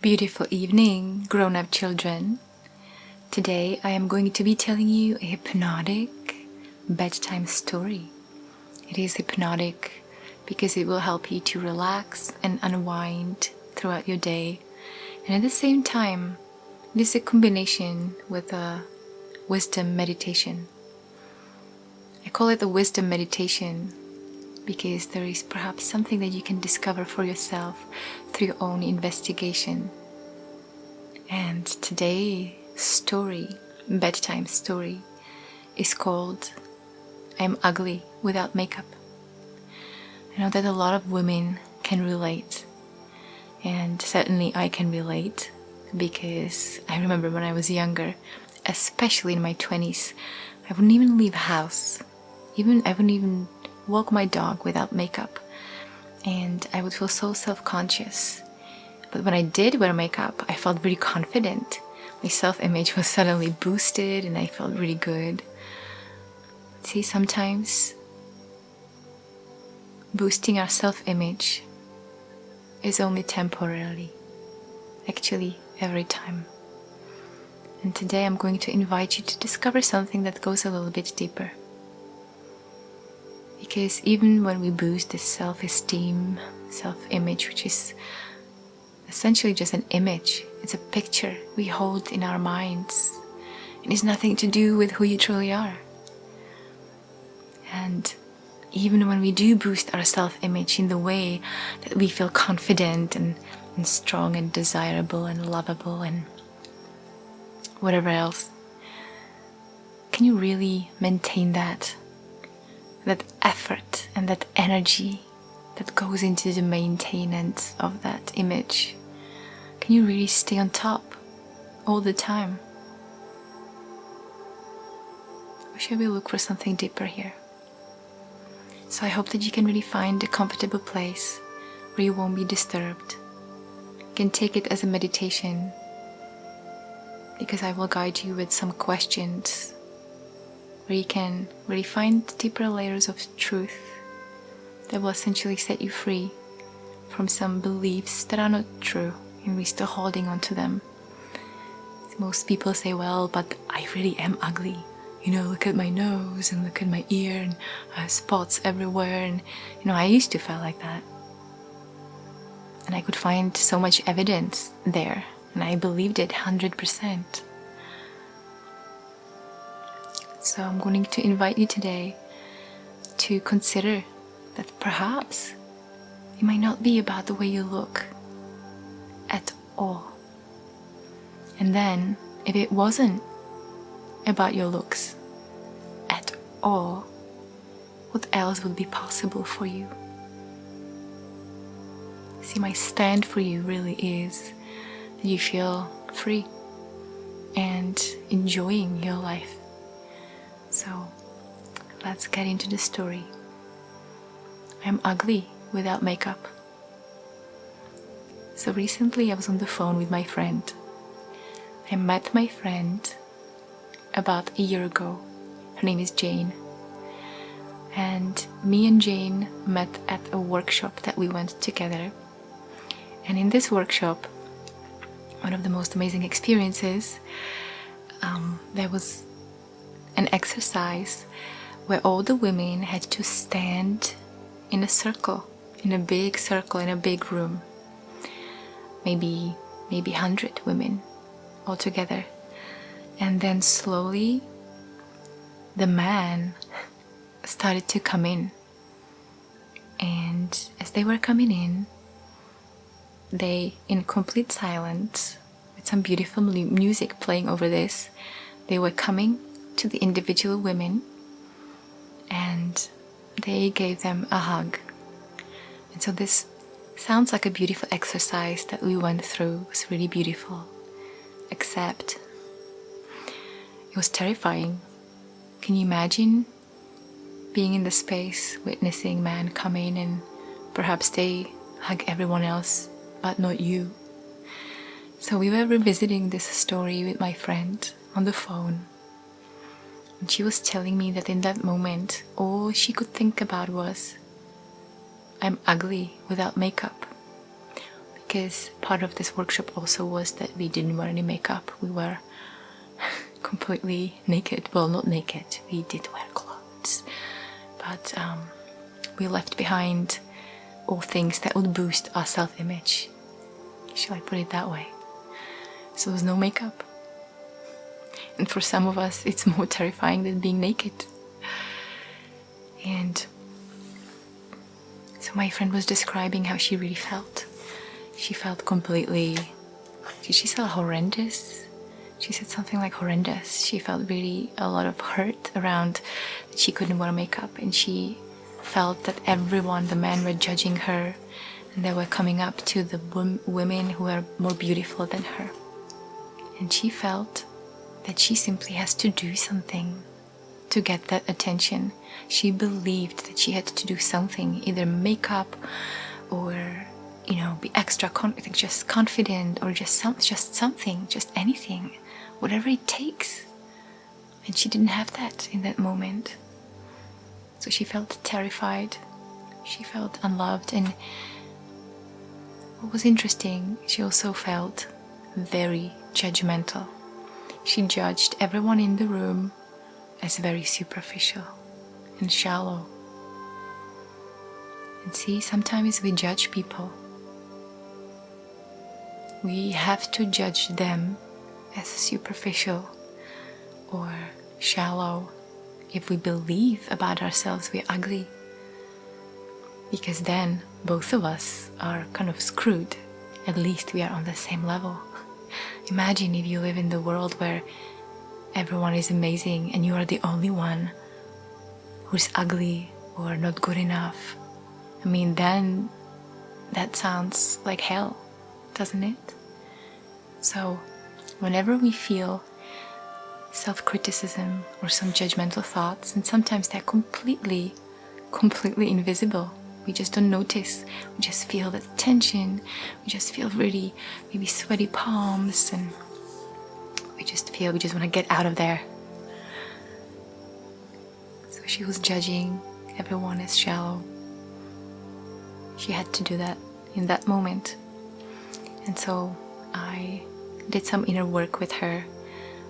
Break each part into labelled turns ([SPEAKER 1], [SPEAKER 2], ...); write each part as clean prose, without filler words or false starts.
[SPEAKER 1] Beautiful evening, grown-up children. Today I am going to be telling you a hypnotic bedtime story. It is hypnotic because it will help you to relax and unwind throughout your day, and at the same time it is a combination with a wisdom meditation. I call it a wisdom meditation because there is perhaps something that you can discover for yourself through your own investigation. And today's story, bedtime story, is called I'm Ugly Without Makeup. I know that a lot of women can relate, and certainly I can relate, because I remember when I was younger, especially in my 20s, I wouldn't even leave the house. I wouldn't even walk my dog without makeup, and I would feel so self-conscious. But when I did wear makeup, I felt really confident. My self-image was suddenly boosted and I felt really good. See, sometimes boosting our self-image is only temporarily. Actually, every time. And today I'm going to invite you to discover something that goes a little bit deeper. Because even when we boost this self-esteem, self-image, which is essentially just an image, it's a picture we hold in our minds. It has nothing to do with who you truly are. And even when we do boost our self-image in the way that we feel confident and strong and desirable and lovable and whatever else, can you really maintain that effort and that energy that goes into the maintenance of that image? Can you really stay on top all the time? Or shall we look for something deeper here? So I hope that you can really find a comfortable place where you won't be disturbed. You can take it as a meditation, because I will guide you with some questions where you can really find deeper layers of truth that will essentially set you free from some beliefs that are not true and we're still holding on to them. Most people say, well, but I really am ugly. You know, look at my nose and look at my ear, and I have spots everywhere, and I used to feel like that. And I could find so much evidence there, and I believed it 100%. So I'm going to invite you today to consider that perhaps it might not be about the way you look at all. And then, if it wasn't about your looks at all, what else would be possible for you? See, my stand for you really is that you feel free and enjoying your life. So let's get into the story. I'm ugly without makeup. So recently I was on the phone with my friend. I met my friend about a year ago. Her name is Jane. And me and Jane met at a workshop that we went together. And in this workshop, one of the most amazing experiences, there was an exercise where all the women had to stand in a circle, in a big circle, in a big room. Maybe 100 women all together. And then slowly the man started to come in. And as they were coming in, they, in complete silence, with some beautiful music playing over this, they were coming to the individual women and they gave them a hug. And so this sounds like a beautiful exercise that we went through. It was really beautiful, except it was terrifying. Can you imagine being in the space, witnessing men come in and perhaps they hug everyone else but not you? So we were revisiting this story with my friend on the phone, and she was telling me that in that moment all she could think about was, I'm ugly without makeup. because part of this workshop also was that we didn't wear any makeup. We were completely naked. Well, not naked, we did wear clothes, but we left behind all things that would boost our self-image. Shall I put it that way? So there was no makeup. And for some of us, it's more terrifying than being naked. And so my friend was describing how she really felt. She felt completely, did she say horrendous? She said something like horrendous. She felt really a lot of hurt around that she couldn't wear makeup, and she felt that everyone, the men, were judging her, and they were coming up to the women who were more beautiful than her. And she felt that she simply has to do something to get that attention. She believed that she had to do something, either makeup or, you know, be extra just confident, or just something, just anything, whatever it takes. And she didn't have that in that moment. So she felt terrified, she felt unloved, and what was interesting, she also felt very judgmental. She judged everyone in the room as very superficial and shallow. And see, sometimes we judge people. We have to judge them as superficial or shallow if we believe about ourselves we're ugly, because then both of us are kind of screwed. At least we are on the same level. Imagine if you live in the world where everyone is amazing and you are the only one who's ugly or not good enough. I mean, then that sounds like hell, doesn't it? So whenever we feel self-criticism or some judgmental thoughts, and sometimes they're completely invisible, we just don't notice, we just feel the tension, we just feel really maybe sweaty palms, and we just want to get out of there. So she was judging everyone as shallow. She had to do that in that moment. And so I did some inner work with her,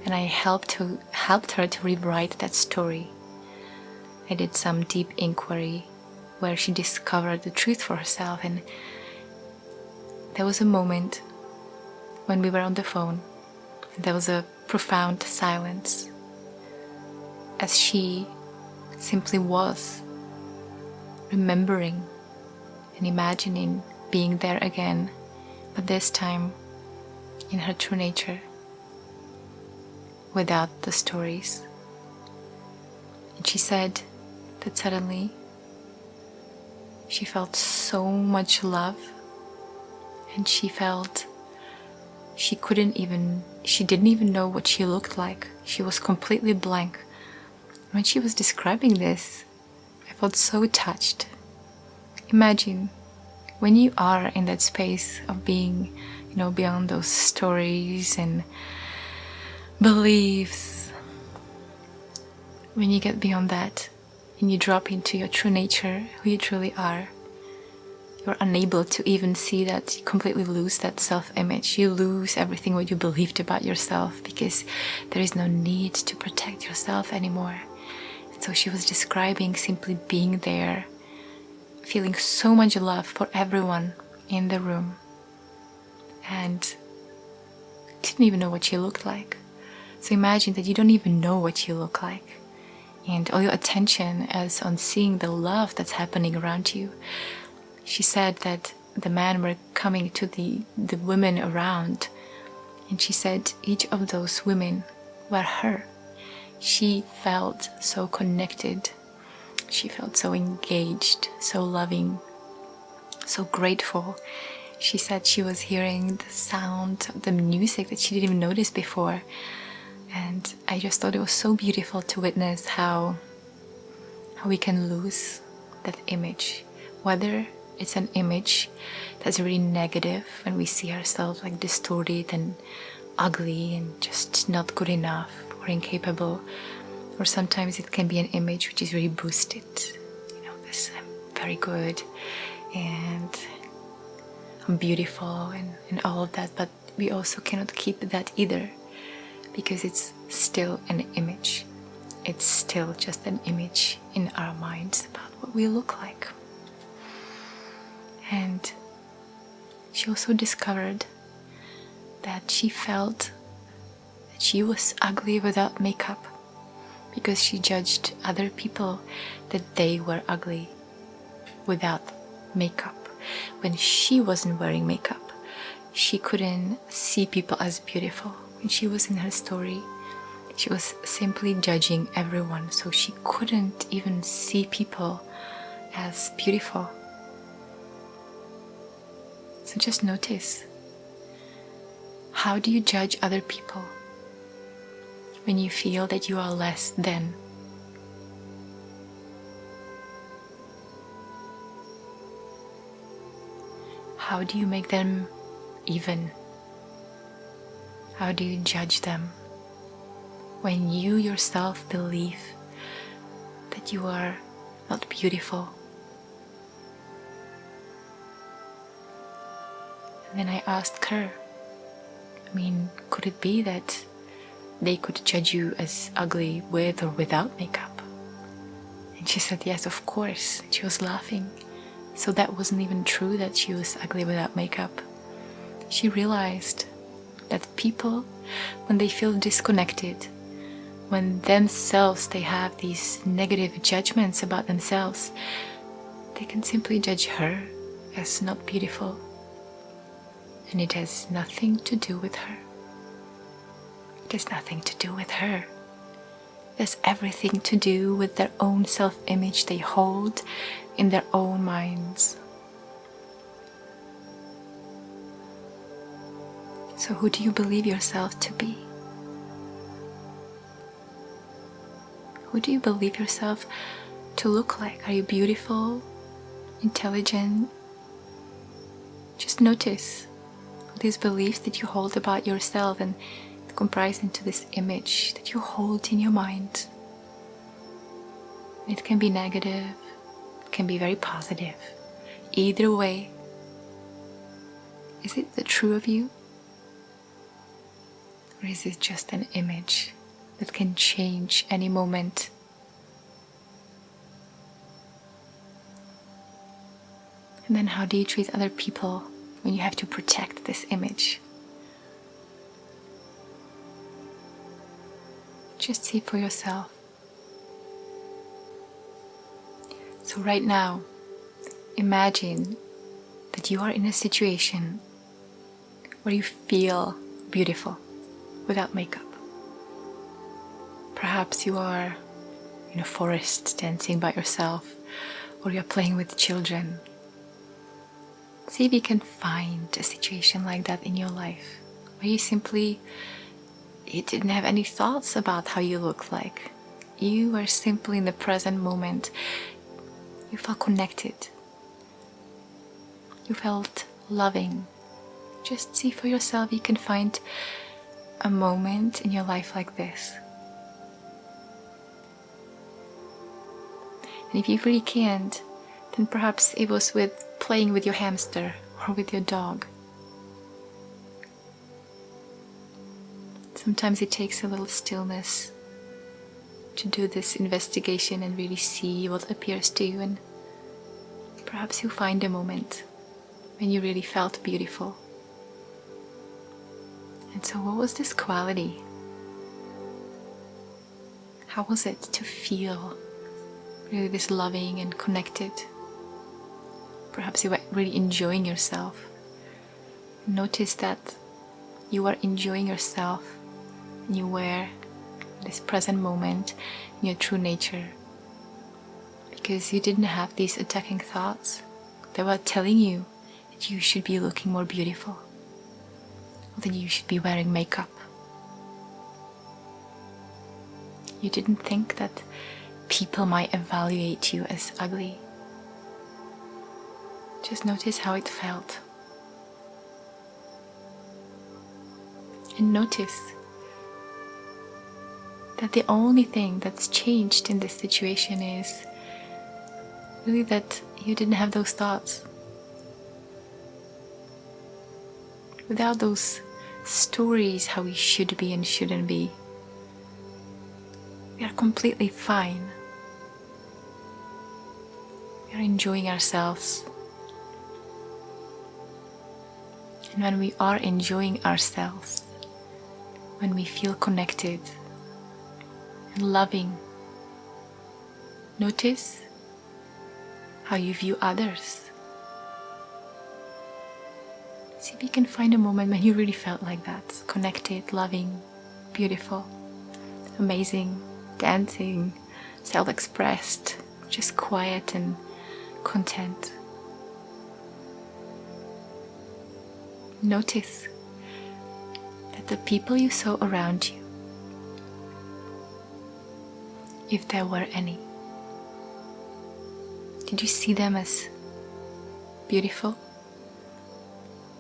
[SPEAKER 1] and I helped her to rewrite that story. I did some deep inquiry where she discovered the truth for herself, and there was a moment when we were on the phone, and there was a profound silence as she simply was remembering and imagining being there again, but this time in her true nature, without the stories. And she said that suddenly she felt so much love, and she felt she didn't even know what she looked like. She was completely blank. When she was describing this, I felt so touched. Imagine when you are in that space of being, you know, beyond those stories and beliefs, when you get beyond that and you drop into your true nature, who you truly are, you're unable to even see that. You completely lose that self-image. You lose everything what you believed about yourself, because there is no need to protect yourself anymore. And so she was describing simply being there, feeling so much love for everyone in the room, and didn't even know what she looked like. So imagine that you don't even know what you look like, and all your attention is on seeing the love that's happening around you. She said that the men were coming to the women around, and she said each of those women were her. She felt so connected. She felt so engaged, so loving, so grateful. She said she was hearing the sound of the music that she didn't even notice before. And I just thought it was so beautiful to witness how we can lose that image. Whether it's an image that's really negative, when we see ourselves like distorted and ugly and just not good enough or incapable, or sometimes it can be an image which is really boosted. You know, this I'm very good, and beautiful and all of that, but we also cannot keep that either, because it's still an image. It's still just an image in our minds about what we look like. And she also discovered that she felt that she was ugly without makeup, because she judged other people that they were ugly without makeup. When she wasn't wearing makeup, she couldn't see people as beautiful. When she was in her story, she was simply judging everyone, so she couldn't even see people as beautiful. So just notice, how do you judge other people when you feel that you are less than? How do you make them even? How do you judge them when you yourself believe that you are not beautiful? And then I asked her, could it be that they could judge you as ugly with or without makeup? And she said, yes, of course. And she was laughing. So that wasn't even true that she was ugly without makeup. She realized that people, when they feel disconnected, when themselves they have these negative judgments about themselves, they can simply judge her as not beautiful. And it has nothing to do with her. It has nothing to do with her. It has everything to do with their own self-image they hold in their own minds. So who do you believe yourself to be? Who do you believe yourself to look like? Are you beautiful, intelligent? Just notice these beliefs that you hold about yourself and comprise into this image that you hold in your mind. It can be negative, it can be very positive. Either way, is it the true of you? Or is it just an image that can change any moment? And then how do you treat other people when you have to protect this image? Just see for yourself. So right now, imagine that you are in a situation where you feel beautiful without makeup. Perhaps you are in a forest dancing by yourself, or you're playing with children. See if you can find a situation like that in your life, where you didn't have any thoughts about how you look like. You were simply in the present moment. You felt connected. You felt loving. Just see for yourself if you can find a moment in your life like this. And if you really can't, then perhaps it was with playing with your hamster or with your dog. Sometimes it takes a little stillness to do this investigation and really see what appears to you, and perhaps you'll find a moment when you really felt beautiful. And so what was this quality? How was it to feel really this loving and connected? Perhaps you were really enjoying yourself. Notice that you are enjoying yourself and you were in this present moment in your true nature, because you didn't have these attacking thoughts that were telling you that you should be looking more beautiful, or that you should be wearing makeup. You didn't think that people might evaluate you as ugly. Just notice how it felt. And notice that the only thing that's changed in this situation is really that you didn't have those thoughts. without those stories how we should be and shouldn't be. We are completely fine. We are enjoying ourselves. And when we are enjoying ourselves, when we feel connected and loving, notice how you view others. See if you can find a moment when you really felt like that, connected, loving, beautiful, amazing, dancing, self-expressed, just quiet and content. Notice that the people you saw around you, if there were any, did you see them as beautiful?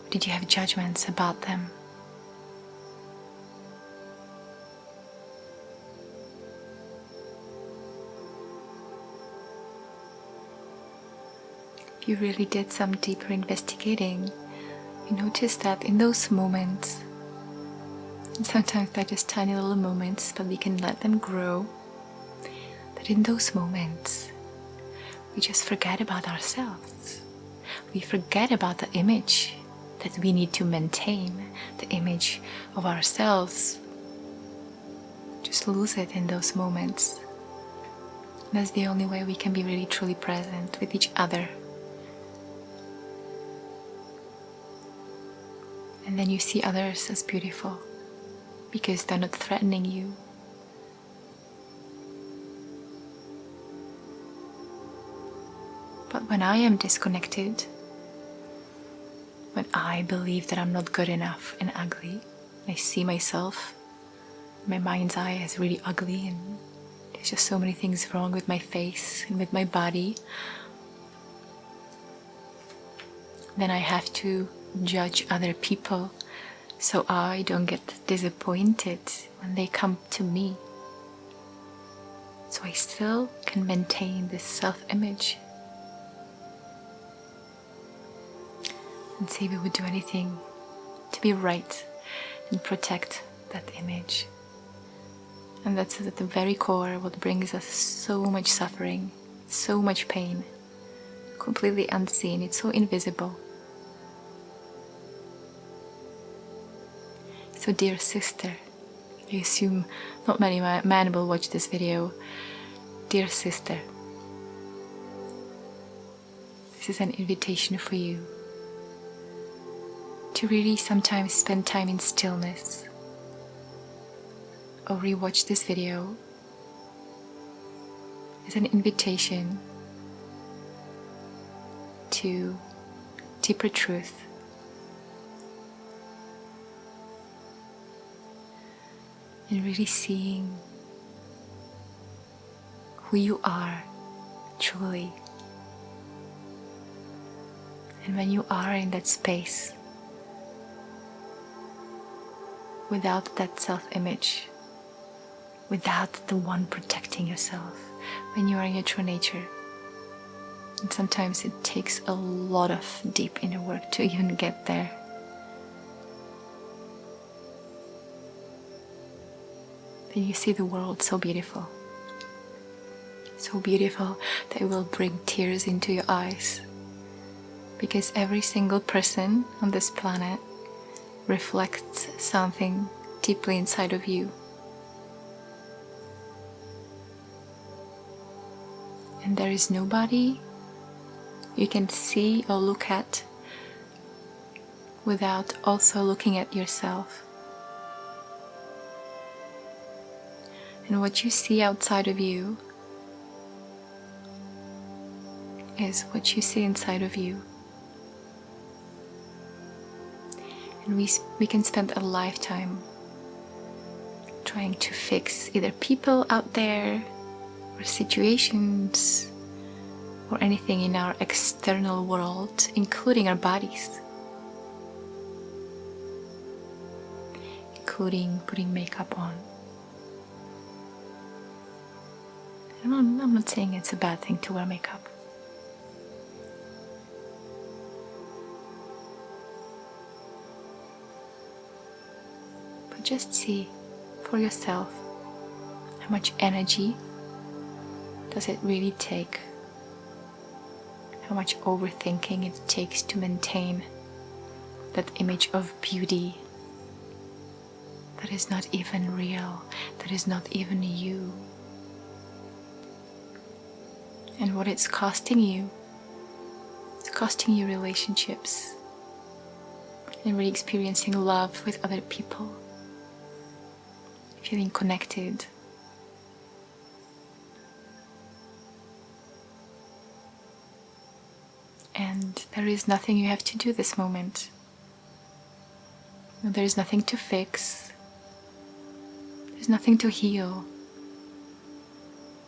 [SPEAKER 1] Or did you have judgments about them? If you really did some deeper investigating, you notice that in those moments, and sometimes they're just tiny little moments, but we can let them grow, that in those moments, we just forget about ourselves. We forget about the image that we need to maintain, the image of ourselves. Just lose it in those moments. That's the only way we can be really truly present with each other. And then you see others as beautiful because they're not threatening you. But when I am disconnected, when I believe that I'm not good enough and ugly, I see myself, my mind's eye as really ugly, and there's just so many things wrong with my face and with my body, then I have to judge other people so I don't get disappointed when they come to me. So I still can maintain this self-image. And see if we would do anything to be right and protect that image. And that's at the very core what brings us so much suffering, so much pain, completely unseen, it's so invisible. So dear sister, I assume not many men will watch this video. Dear sister, this is an invitation for you to really sometimes spend time in stillness, or rewatch this video as an invitation to deeper truth, and really seeing who you are truly. And when you are in that space, without that self-image, without the one protecting yourself, when you are in your true nature. And sometimes it takes a lot of deep inner work to even get there. Then you see the world so beautiful that it will bring tears into your eyes. Because every single person on this planet reflects something deeply inside of you. And there is nobody you can see or look at without also looking at yourself. And what you see outside of you is what you see inside of you. And we can spend a lifetime trying to fix either people out there or situations or anything in our external world, including our bodies, including putting makeup on. I'm not saying it's a bad thing to wear makeup. But just see for yourself, how much energy does it really take? How much overthinking it takes to maintain that image of beauty that is not even real, that is not even you. And what it's costing you. It's costing you relationships and really experiencing love with other people, feeling connected. And there is nothing you have to do this moment. There is nothing to fix. There's nothing to heal.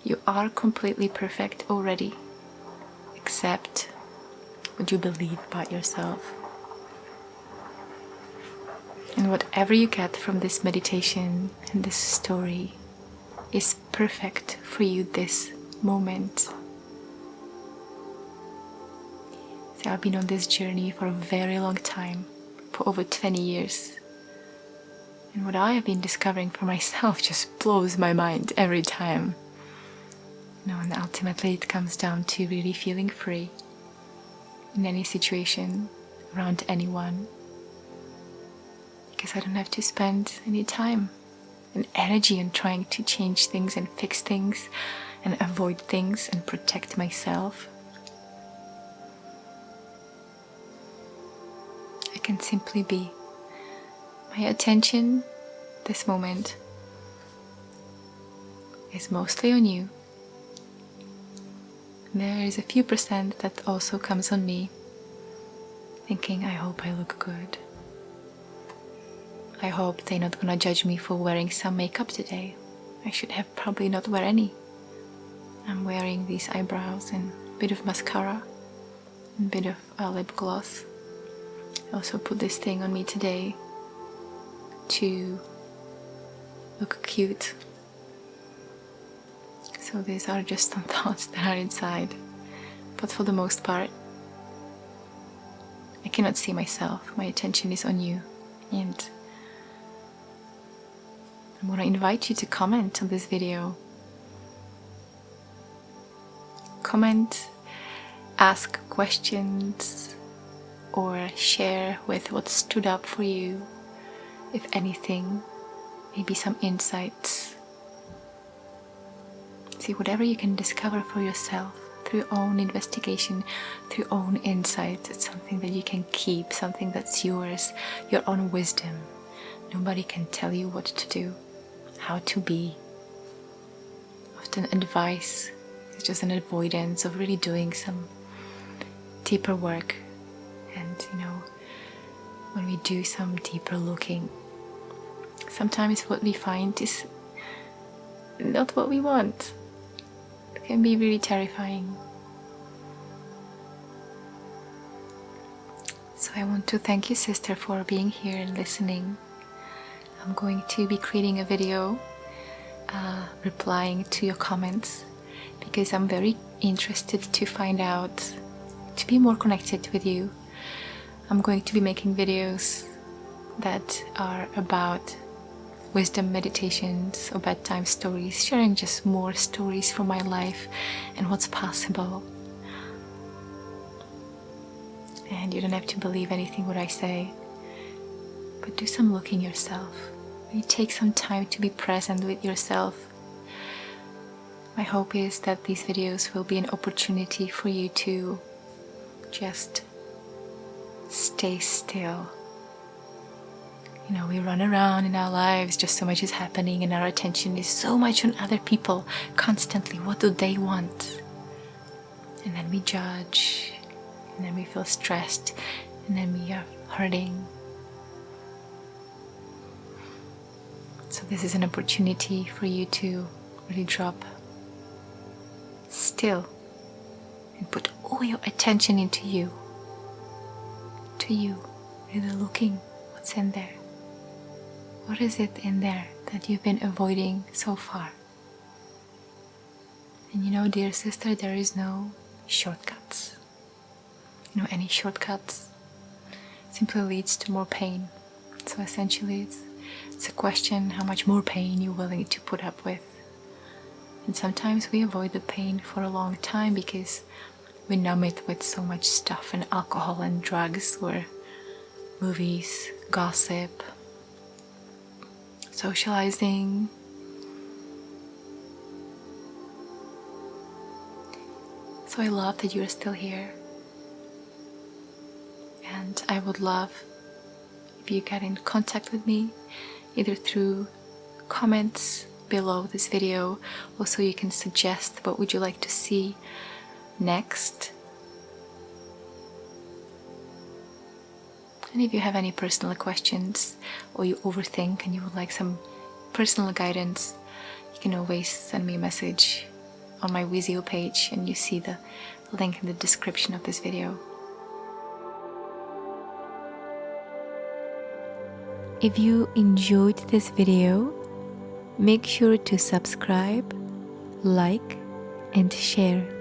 [SPEAKER 1] You are completely perfect already. Accept what you believe about yourself. And whatever you get from this meditation and this story is perfect for you this moment. So I've been on this journey for a very long time, for over 20 years. And what I have been discovering for myself just blows my mind every time. And ultimately it comes down to really feeling free in any situation, around anyone. Because I don't have to spend any time and energy on trying to change things and fix things and avoid things and protect myself. I can simply be. My attention this moment is mostly on you. There is a few % that also comes on me, thinking, I hope I look good. I hope they're not gonna judge me for wearing some makeup today. I should have probably not wear any. I'm wearing these eyebrows and a bit of mascara and a bit of lip gloss. I also put this thing on me today to look cute. So these are just some thoughts that are inside. But for the most part, I cannot see myself. My attention is on you. And I want to invite you to comment on this video. Comment, ask questions, or share with what stood up for you, if anything, maybe some insights. See, whatever you can discover for yourself through your own investigation, through your own insights, it's something that you can keep, something that's yours, your own wisdom. Nobody can tell you what to do, how to be. Often advice is just an avoidance of really doing some deeper work. And when we do some deeper looking, sometimes what we find is not what we want. It can be really terrifying. So I want to thank you, sister, for being here and listening. I'm going to be creating a video replying to your comments, because I'm very interested to find out, to be more connected with you. I'm going to be making videos that are about wisdom meditations or bedtime stories, sharing just more stories from my life and what's possible. And you don't have to believe anything what I say, but do some looking yourself. You take some time to be present with yourself. My hope is that these videos will be an opportunity for you to just stay still. We run around in our lives, just so much is happening, and our attention is so much on other people constantly. What do they want? And then we judge, and then we feel stressed, and then we are hurting. So this is an opportunity for you to really drop still and put all your attention into you. To you, really looking what's in there. What is it in there that you've been avoiding so far? And dear sister, there is no shortcuts. Any shortcuts simply leads to more pain. So essentially it's It's a question how much more pain you're willing to put up with. And sometimes we avoid the pain for a long time because we numb it with so much stuff and alcohol and drugs or movies, gossip, socializing. So I love that you're still here. And I would love if you get in contact with me, either through comments below this video. Also, you can suggest what would you like to see next. And if you have any personal questions or you overthink and you would like some personal guidance, you can always send me a message on my Vizio page, and you see the link in the description of this video. If you enjoyed this video, make sure to subscribe, like, and share.